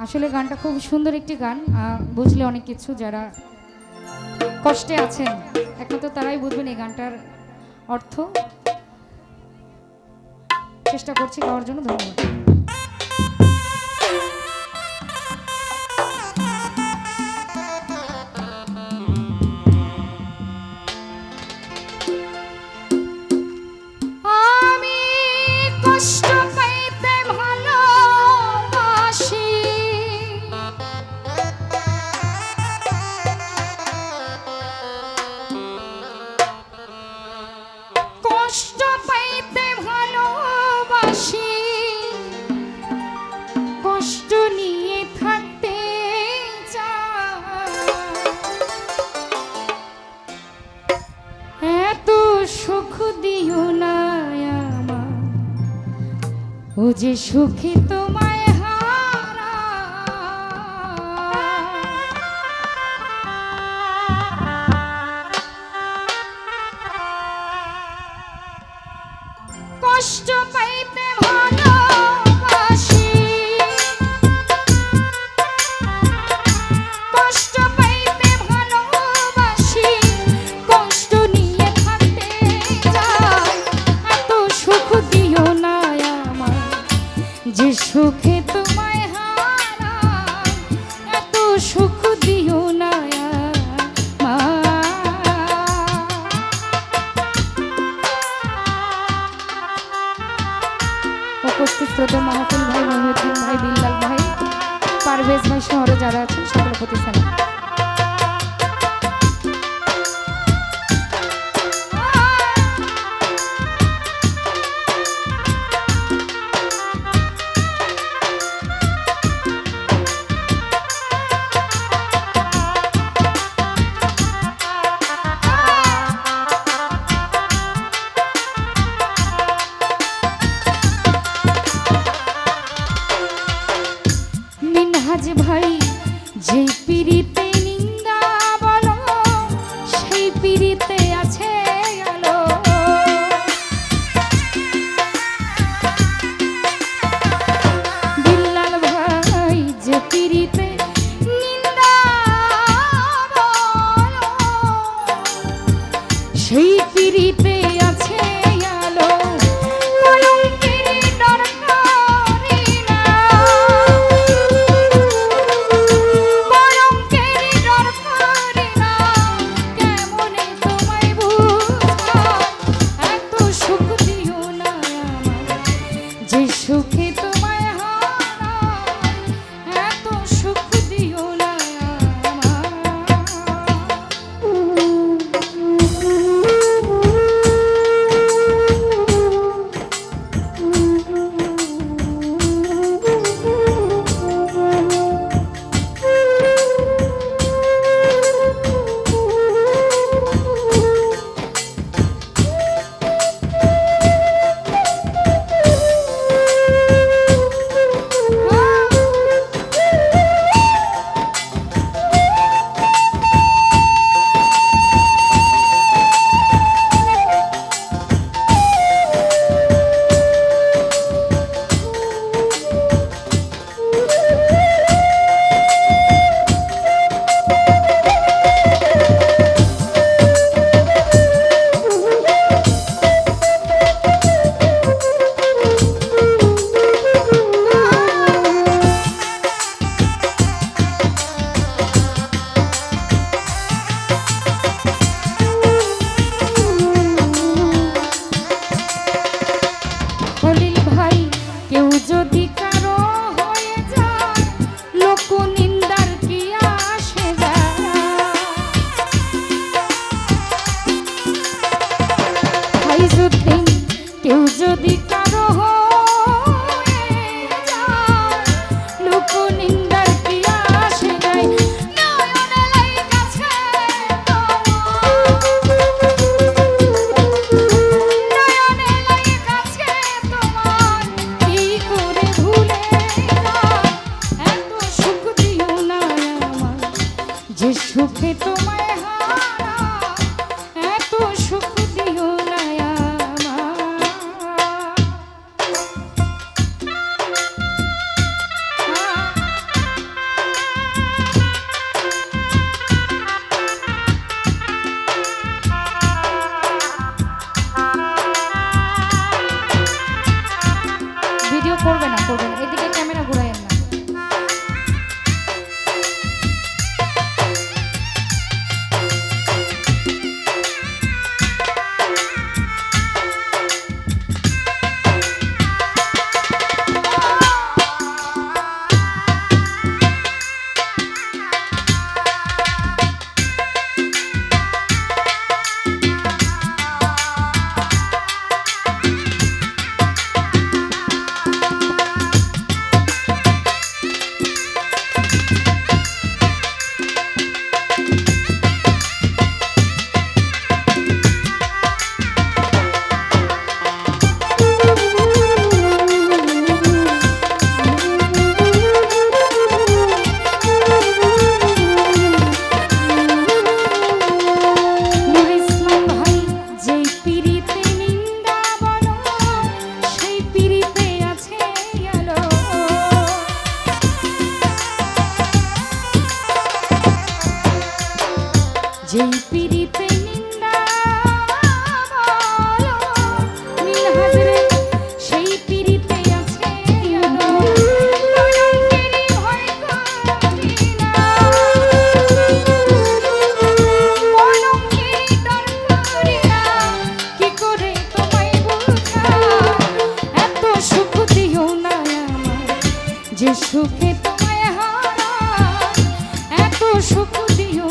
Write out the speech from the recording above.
আসলে গানটা খুব সুন্দর একটি গান, বুঝলে অনেক কিছু। যারা কষ্টে আছেন একমাত্র তারাই বুঝবেন এই গানটার অর্থ। চেষ্টা করছি গাওয়ার জন্য, ধন্যবাদ। আমি কষ্ট পাইতে ভালোবাসি, কষ্ট পাইতে ভালোবাসি, কষ্ট নিয়ে থাকতে চাই। এত সুখ দিও না আমার, ও যে সুখী তোমায় হারা। কষ্ট পাইতে ভালোবাসি, কষ্ট পাইতে ভালোবাসি, কষ্ট নিয়ে থাকতে চাই। এত সুখ দিও না আমার, যে সুখে তোমায় হারাই। এত সুখ দিও না উপস্থিত শ্রোতা মাহফুল ভাই, মহিউদ্দিন ভাই, বিল্লাল ভাই, পারভেজ ভাই শহরে যারা আছেন সকলের প্রতি সালাম। মিনহাজ ভাই, যেই পিরিতে নিন্দা বলো সেই পিরিতে আছে আলো। বিল্লাল ভাই, যে পিরিতে নিন্দা বলো সেই পিরিতে আছে আলো। কলঙ্কের দরকারি না, কলঙ্কের সুখ দিও